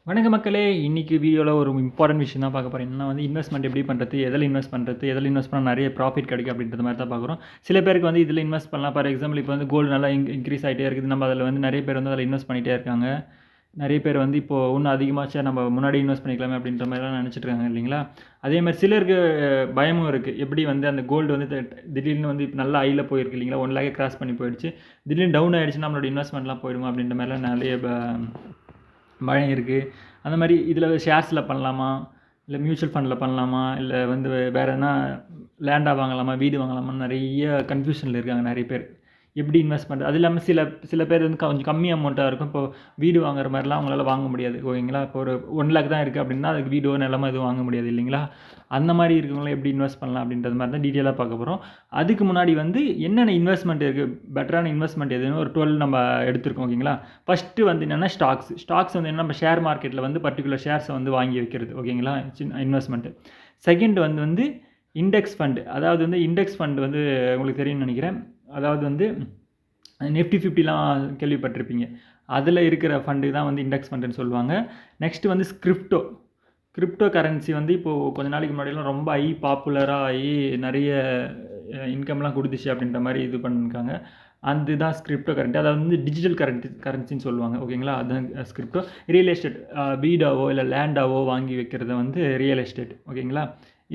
வணக்க மக்களே, இன்னைக்கு வீடியோவில் ஒரு இம்பார்ட்டன்ட் விஷயம் தான் பார்க்க போகிறேன். என்னன்னா இன்வெஸ்ட்மெண்ட் எப்படி பண்ணுறது, எதில் இன்வெஸ்ட் பண்ணுறது, எதில் இன்வெஸ்ட் பண்ணால் நிறைய ப்ராஃபிட் கிடைக்கும் அப்படின்றது மாதிரி தான் பார்க்குறோம். சில பேருக்கு இதில் இன்வெஸ்ட் பண்ணலாம். ஃபார் எக்ஸாம்பிள் இப்போ கோல்டு நல்லா இன்க்ரீஸ் ஆகிட்டே இருக்குது. நம்ம அதில் நிறைய பேர் அதில் இன்வெஸ்ட் பண்ணிகிட்டே இருக்காங்க. நிறைய பேர் இப்போது இன்னும் அதிகமாச்சா நம்ம முன்னாடி இன்வெஸ்ட் பண்ணிக்கலாமே அப்படின்ற மாதிரிலாம் நினச்சிட்டு இருக்காங்க இல்லைங்களா. அதே மாதிரி சிலருக்கு பயமும் இருக்குது. எப்படி அந்த கோல்டு திடீர்னு இப்போ நல்லா ஹையில் போயிருக்கு இல்லைங்களா, 1 lakh கிராஸ் பண்ணி போயிடுச்சு. திடீர்னு டவுன் ஆகிடுச்சுன்னா நம்மளோட இன்வெஸ்ட்மெண்ட்லாம் போயிடுமா அப்படின்ற மாதிரிலாம் நிறைய பயம் இருக்குது. அந்த மாதிரி இதில் ஷேர்ஸில் பண்ணலாமா, இல்லை மியூச்சுவல் ஃபண்டில் பண்ணலாமா, இல்லை வேறு எதனா லேண்டாக வாங்கலாமா, வீடு வாங்கலாமான்னு நிறைய கன்ஃபியூஷனில் இருக்காங்க நிறைய பேர். எப்படி இன்வெஸ்ட் பண்ணுறது, அது இல்லாமல் சில பேர் கொஞ்சம் கம்மி அமௌண்ட்டாக இருக்கும். இப்போ வீடு வாங்குற மாதிரிலாம் அவங்களால வாங்க முடியாது ஓகேங்களா. இப்போ ஒரு 1 lakh தான் இருக்குது அப்படின்னா அதுக்கு வீடோ நிலமோ எதுவும் வாங்க முடியாது இல்லைங்களா. அந்த மாதிரி இருக்கவங்களாம் எப்படி இன்வெஸ்ட் பண்ணலாம் அப்படின்றது மாதிரி தான் டீட்டெயிலாக பார்க்க போகிறோம். அதுக்கு முன்னாடி என்னென்ன இன்வெஸ்ட்மெண்ட் இருக்குது, பெட்டரான இன்வெஸ்ட்மெண்ட் எதுன்னு ஒரு 12 நம்ம எடுத்துருக்கோம் ஓகேங்களா. ஃபஸ்ட்டு என்னென்னா ஸ்டாக்ஸ் என்ன நம்ம ஷேர் மார்க்கெட்டில் பர்டிகுலர் ஷேர்ஸை வாங்கி வைக்கிறது ஓகேங்களா, சின்ன இன்வெஸ்ட்மெண்ட்டு. Second index fund. அதாவது இண்டெக்ஸ் ஃபண்டு உங்களுக்கு தெரியும்னு நினைக்கிறேன். அதாவது நிஃப்டி 50லாம் கேள்விப்பட்டிருப்பீங்க. அதில் இருக்கிற ஃபண்டு தான் இண்டெக்ஸ் ஃபண்டுன்னு சொல்லுவாங்க. நெக்ஸ்ட்டு கிரிப்டோ கரன்சி இப்போது கொஞ்ச நாளைக்கு முன்னாடிலாம் ரொம்ப பாப்புலராக ஆகி நிறைய இன்கம்லாம் கொடுத்துச்சு அப்படின்ற மாதிரி இது பண்ணியிருக்காங்க. அதுதான் கிரிப்டோ கரன்சி. அதாவது டிஜிட்டல் கரன்சின்னு சொல்லுவாங்க ஓகேங்களா. அதுதான் கிரிப்டோ. ரியல் எஸ்டேட், வீடாவோ இல்லை லேண்டாவோ வாங்கி வைக்கிறது ரியல் எஸ்டேட் ஓகேங்களா.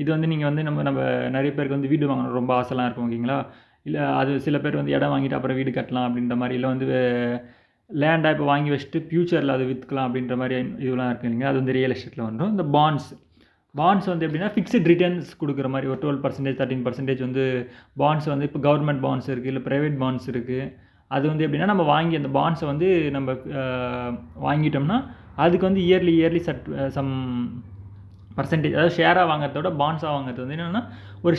இது நீங்கள் நம்ம நிறைய பேருக்கு வீடு வாங்கணும் ரொம்ப ஆசைலாம் இருக்கும் ஓகேங்களா. இல்லை அது சில பேர் இடம் வாங்கிட்டு அப்புறம் வீடு கட்டலாம் அப்படின்ற மாதிரி, இல்லை லேண்டாக இப்போ வாங்கி வச்சுட்டு ஃப்யூச்சரில் அதை விற்றுக்கலாம் அப்படின்ற மாதிரி இதெல்லாம் இருக்குது இல்லைங்களா. அது ரியல் எஸ்டேட்டில் வந்துடும். இந்த பாண்ட்ஸ் எப்படின்னா ஃபிக்ஸ்ட் ரிட்டர்ன்ஸ் கொடுக்குற மாதிரி ஒரு 12% 13% பாண்ட்ஸ் இப்போ கவர்மெண்ட் பாண்ட்ஸ் இருக்குது, இல்லை ப்ரைவேட் பாண்ட்ஸ் இருக்குது. அது எப்படின்னா நம்ம வாங்கி அந்த பாண்ட்ஸை நம்ம வாங்கிட்டோம்னா அதுக்கு இயர்லி சம் பர்சன்டேஜ், அதாவது ஷேராக வாங்குறதோட பாண்ட்ஸாக வாங்குறது என்னென்னா ஒரு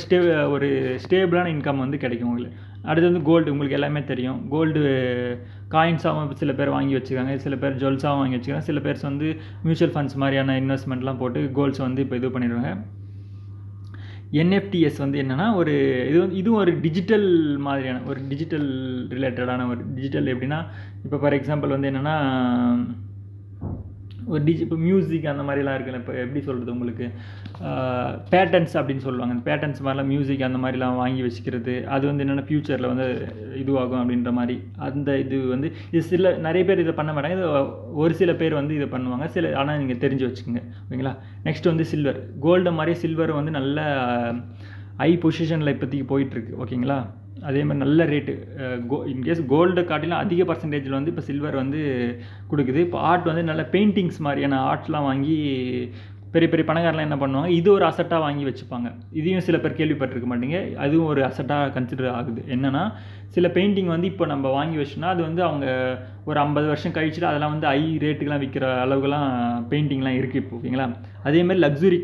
ஸ்டேபிளான இன்கம் கிடைக்கும் உங்களுக்கு. அடுத்து கோல்டு. உங்களுக்கு எல்லாமே தெரியும், கோல்டு காயின்ஸாகவும் சில பேர் வாங்கி வச்சுருக்காங்க, சில பேர் ஜுவல்ஸாகவும் வாங்கி வச்சுருக்காங்க, சில பேர்ஸ் மியூச்சுவல் ஃபண்ட்ஸ் மாதிரியான இன்வெஸ்ட்மெண்ட்லாம் போட்டு கோல்ட்ஸ் இப்போ இது பண்ணிடுவாங்க. என்எஃப்டிஎஸ் என்னென்னா இதுவும் ஒரு டிஜிட்டல் மாதிரியான ஒரு டிஜிட்டல் ரிலேட்டடான ஒரு டிஜிட்டல். எப்படின்னா இப்போ ஃபார் எக்ஸாம்பிள் என்னென்னா ஒரு இப்போ மியூசிக் அந்த மாதிரிலாம் இருக்குல்ல. இப்போ எப்படி சொல்கிறது உங்களுக்கு, பேட்டன்ஸ் அப்படின்னு சொல்லுவாங்க. அந்த பேட்டன்ஸ் மாதிரிலாம் மியூசிக் அந்த மாதிரிலாம் வாங்கி வச்சுக்கிறது. அது என்னென்னா ஃப்யூச்சரில் இதுவாகும் அப்படின்ற மாதிரி. அந்த இது நிறைய பேர் இதை பண்ண மாட்டாங்க. இது ஒரு சில பேர் இதை பண்ணுவாங்க ஆனால் நீங்கள் தெரிஞ்சு வச்சுக்கோங்க ஓகேங்களா. Next silver. கோல்டு மாதிரி சில்வர் நல்ல ஹை பொசிஷனில் இப்போதைக்கு போயிட்டுருக்கு ஓகேங்களா. அதே மாதிரி நல்ல ரேட்டு. இன்கேஸ் கோல்டு காட்டிலும் அதிக பர்சன்டேஜில் இப்போ சில்வர் கொடுக்குது. இப்போ ஆர்ட் நல்ல பெயிண்டிங்ஸ் மாதிரியான ஆர்ட்ஸ்லாம் வாங்கி பெரிய பெரிய பணக்காரலாம் என்ன பண்ணுவாங்க, இது ஒரு அசட்டாக வாங்கி வச்சுப்பாங்க. இதையும் சில பேர் கேள்விப்பட்டிருக்க மாட்டீங்க. அதுவும் ஒரு அசட்டாக கன்சிடர் ஆகுது. என்னென்னா சில பெயிண்டிங் இப்போ நம்ம வாங்கி வச்சோன்னா அது அவங்க ஒரு 50 வருஷம் கழிச்சுட்டு அதெல்லாம் ஹை ரேட்டுக்கெலாம் விற்கிற அளவுக்குலாம் பெயிண்டிங்லாம் இருக்குது இப்போ ஓகேங்களா. அதேமாதிரி லக்ஸுரி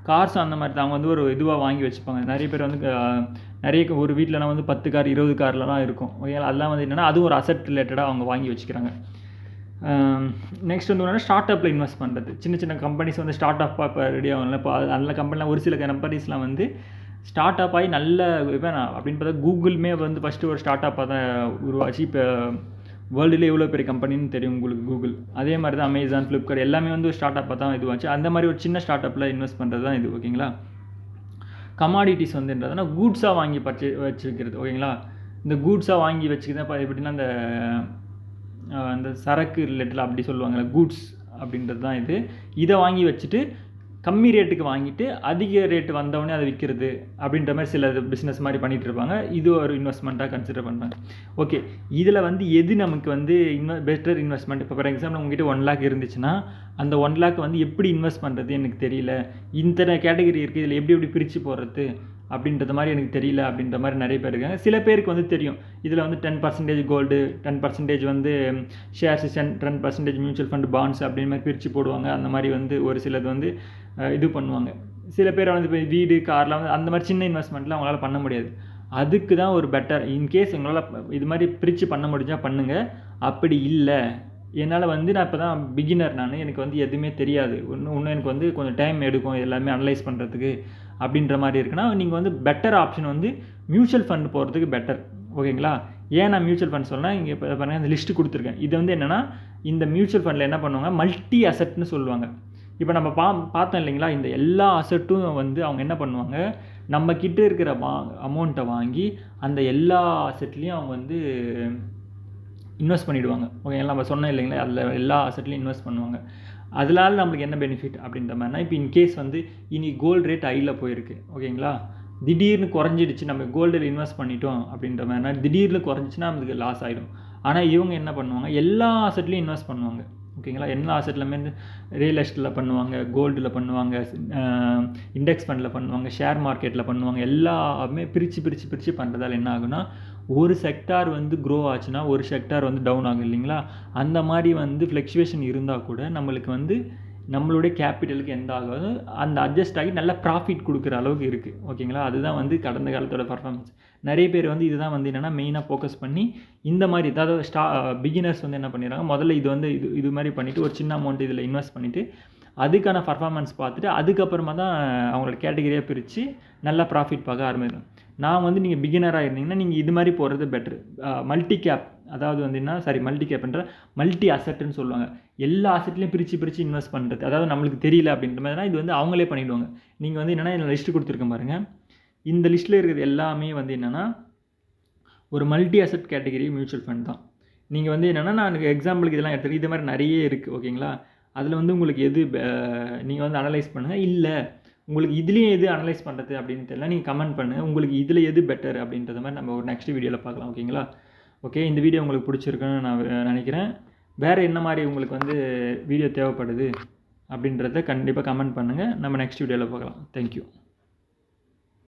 கார்ஸும் அந்த மாதிரி தான். அவங்க ஒரு இதுவாக வாங்கி வச்சுப்பாங்க. நிறைய பேர் நிறைய ஒரு வீட்டிலலாம் 10 கார் 20 கார்லாம் இருக்கும் ஓகேங்களா. அதெல்லாம் என்னென்னா அதுவும் ஒரு அசட் ரிலேட்டடாக அவங்க வாங்கி வச்சுக்கிறாங்க. நெக்ஸ்ட் என்னென்னா ஸ்டார்ட் அப்பில் இன்வெஸ்ட் பண்ணுறது. சின்ன சின்ன கம்பெனிஸ் ஸ்டார்ட் அப்பாக இப்போ ரெடி ஆகல. இப்போ நல்ல கம்பெனிலாம் ஒரு சில கம்பெனிஸ்லாம் ஸ்டார்ட் அப் ஆகி நல்ல அப்படின்னு பார்த்தா கூகுளுமே ஃபஸ்ட்டு ஒரு ஸ்டார்ட் அப்பாக தான் உருவாச்சு. இப்போ வேர்ல்டுலேயே எவ்வளோ பெரிய கம்பெனின்னு தெரியும் உங்களுக்கு கூகுள். அதே மாதிரி தான் அமேசான், ஃப்ளிப்கார்ட் எல்லாமே ஒரு ஸ்டார்ட் அப்பாக தான் இதுவாச்சு. அந்த மாதிரி ஒரு சின்ன ஸ்டார்ட் அப்பில் இன்வெஸ்ட் பண்ணுறது தான் இது ஓகேங்களா. கமாடிட்டிஸ் என்றதுனா கூட்ஸாக வாங்கி வச்சுக்கிறது ஓகேங்களா. இந்த கூட்ஸாக வாங்கி வச்சுக்கிறதா எப்படின்னா அந்த சரக்கு ரிலேட்டடில் அப்படி சொல்லுவாங்கள்ல, கூட்ஸ் அப்படின்றது தான் இது. இதை வாங்கி வச்சுட்டு கம்மி ரேட்டுக்கு வாங்கிட்டு அதிக ரேட்டு வந்தவொடனே அதை விற்கிறது அப்படின்ற மாதிரி சில பிஸ்னஸ் மாதிரி பண்ணிகிட்டு இருப்பாங்க. இது ஒரு இன்வெஸ்ட்மெண்ட்டாக கன்சிடர் பண்ணுறாங்க. ஓகே, இதில் எது நமக்கு பெட்டர் இன்வெஸ்ட்மெண்ட். இப்போ ஃபார் எக்ஸாம்பிள் உங்ககிட்ட 1 lakh இருந்துச்சுன்னா அந்த 1 lakh எப்படி இன்வெஸ்ட் பண்ணுறது எனக்கு தெரியல, இத்தனை கேட்டகரி இருக்குது, இதில் எப்படி பிரித்து போடுறது அப்படின்றது மாதிரி எனக்கு தெரியல அப்படின்ற மாதிரி நிறைய பேர் இருக்காங்க. சில பேருக்கு தெரியும். இதில் 10% gold, 10% shares, 10% mutual fund, bonds அப்படின்னு மாதிரி பிரித்து போடுவாங்க. அந்த மாதிரி ஒரு சிலது இது பண்ணுவாங்க. சில பேர் இப்போ வீடு கார்லாம் அந்த மாதிரி சின்ன இன்வெஸ்ட்மெண்ட்லாம் அவங்களால பண்ண முடியாது. அதுக்கு தான் ஒரு பெட்டர், இன்கேஸ் உங்களால் இது மாதிரி பிரித்து பண்ண முடிஞ்சால் பண்ணுங்கள். அப்படி இல்லை, என்னால் நான் இப்போ தான் பிகினர், எனக்கு எதுவுமே தெரியாது, இன்னும் எனக்கு கொஞ்சம் டைம் எடுக்கும் எல்லாமே அனலைஸ் பண்ணுறதுக்கு அப்படின்ற மாதிரி இருக்குன்னா நீங்கள் பெட்டர் ஆப்ஷன் மியூச்சுவல் ஃபண்ட் போகிறதுக்கு பெட்டர் ஓகேங்களா. ஏன் நான் மியூச்சுவல் ஃபண்ட் சொன்னால் இங்கே இப்போ பாருங்கள் அந்த லிஸ்ட்டு கொடுத்துருக்கேன். இது வந்து என்னென்னா இந்த மியூச்சுவல் ஃபண்டில் என்ன பண்ணுவாங்க, மல்டி அசெட்னு சொல்லுவாங்க. இப்போ நம்ம பார்த்தோம் இல்லைங்களா, இந்த எல்லா அசெட்டும் வந்து அவங்க என்ன பண்ணுவாங்க, நம்ம கிட்ட இருக்கிற அமௌண்ட்டை வாங்கி அந்த எல்லா அசெட்லேயும் அவங்க வந்து இன்வெஸ்ட் பண்ணிவிடுவாங்க. ஓகேங்களா, நம்ம சொன்னோம் இல்லைங்களா, அதில் எல்லா அசெட்லையும் இன்வெஸ்ட் பண்ணுவாங்க. அதனால நம்மளுக்கு என்ன பெனிஃபிட் அப்படின்ற மாதிரினா, இப்போ இன்கேஸ் வந்து இனி கோல்டு ரேட் ஹையில் போயிருக்கு. ஓகேங்களா, திடீர்னு குறைஞ்சிடுச்சு, நம்ம கோல்டில் இன்வெஸ்ட் பண்ணிட்டோம் அப்படின்ற மாதிரினா திடீர்னு குறைஞ்சிச்சுன்னா நமக்கு லாஸ் ஆகிடும். ஆனால் இவங்க என்ன பண்ணுவாங்க, எல்லா அசெட்லையும் இன்வெஸ்ட் பண்ணுவாங்க. ஓகேங்களா, எல்லா அசெட்லையுமே ரியல் எஸ்டேட்டில் பண்ணுவாங்க, கோல்டில் பண்ணுவாங்க, இண்டெக்ஸ் ஃபண்டில் பண்ணுவாங்க, ஷேர் மார்க்கெட்டில் பண்ணுவாங்க. எல்லாமே பிரித்து பண்ணுறதால என்ன ஆகுனா, ஒரு செக்டார் வந்து க்ரோ ஆச்சுன்னா ஒரு செக்டார் வந்து டவுன் ஆகும் இல்லைங்களா. அந்த மாதிரி வந்து ஃப்ளக்சுவேஷன் இருந்தால் கூட நம்மளுக்கு வந்து நம்மளுடைய கேபிட்டலுக்கு எந்த ஆகாது, அந்த அட்ஜஸ்ட் ஆகி நல்ல ப்ராஃபிட் கொடுக்குற அளவுக்கு இருக்குது. ஓகேங்களா, அதுதான் வந்து கடந்த காலத்தோட பர்ஃபார்மன்ஸ். நிறைய பேர் வந்து இதுதான் வந்து என்னென்னா மெயினாக ஃபோக்கஸ் பண்ணி இந்த மாதிரி, அதாவது பிகினர்ஸ் வந்து என்ன பண்ணிடுறாங்க, முதல்ல இது வந்து இது மாதிரி பண்ணிவிட்டு ஒரு சின்ன அமௌண்ட் இதில் இன்வெஸ்ட் பண்ணிவிட்டு அதுக்கான பர்ஃபார்மன்ஸ் பார்த்துட்டு அதுக்கப்புறமா தான் அவங்களோட கேட்டகரியாக பிரித்து நல்லா ப்ராஃபிட் பார்க்க ஆரம்பிக்கும். நான் வந்து நீங்கள் பிகினராக இருந்தீங்கன்னா நீங்கள் இது மாதிரி போகிறது பெட்ரு. மல்டி கேப், அதாவது வந்து என்ன மல்டி கேப்ன்ற மல்டி அசெட்டுன்னு சொல்லுவாங்க. எல்லா அசெட்லையும் பிரித்து இன்வெஸ்ட் பண்ணுறது, அதாவது நம்மளுக்கு தெரியல அப்படின்ற மாதிரினா இது வந்து அவங்களே பண்ணிவிடுவாங்க. நீங்கள் வந்து என்னென்னா இந்த லிஸ்ட்டு கொடுத்துருக்கேன் பாருங்கள், இந்த லிஸ்ட்டில் இருக்கிறது எல்லாமே வந்து என்னென்னா ஒரு multi asset category mutual fund தான். நீங்கள் வந்து என்னென்னா, நான் எக்ஸாம்பிளுக்கு இதெல்லாம் எடுத்துருக்கு, இது மாதிரி நிறைய இருக்குது. ஓகேங்களா, அதில் வந்து உங்களுக்கு எது நீங்கள் வந்து அனலைஸ் பண்ணுங்கள். இல்லை உங்களுக்கு இதுலேயும் எது அனலைஸ் பண்ணுறது அப்படின்னு தெரியல, நீங்கள் கமெண்ட் பண்ணுங்கள். உங்களுக்கு இதில் எது பெட்டர் அப்படின்றத மாதிரி நம்ம ஒரு நெக்ஸ்ட் வீடியோவில் பார்க்கலாம். ஓகேங்களா, ஓகே, இந்த வீடியோ உங்களுக்கு பிடிச்சிருக்குன்னு நான் நினைக்கிறேன். வேறு என்ன மாதிரி உங்களுக்கு வந்து வீடியோ தேவைப்படுது அப்படின்றத கண்டிப்பாக கமெண்ட் பண்ணுங்கள். நம்ம நெக்ஸ்ட் வீடியோவில் பார்க்கலாம். தேங்க்யூ.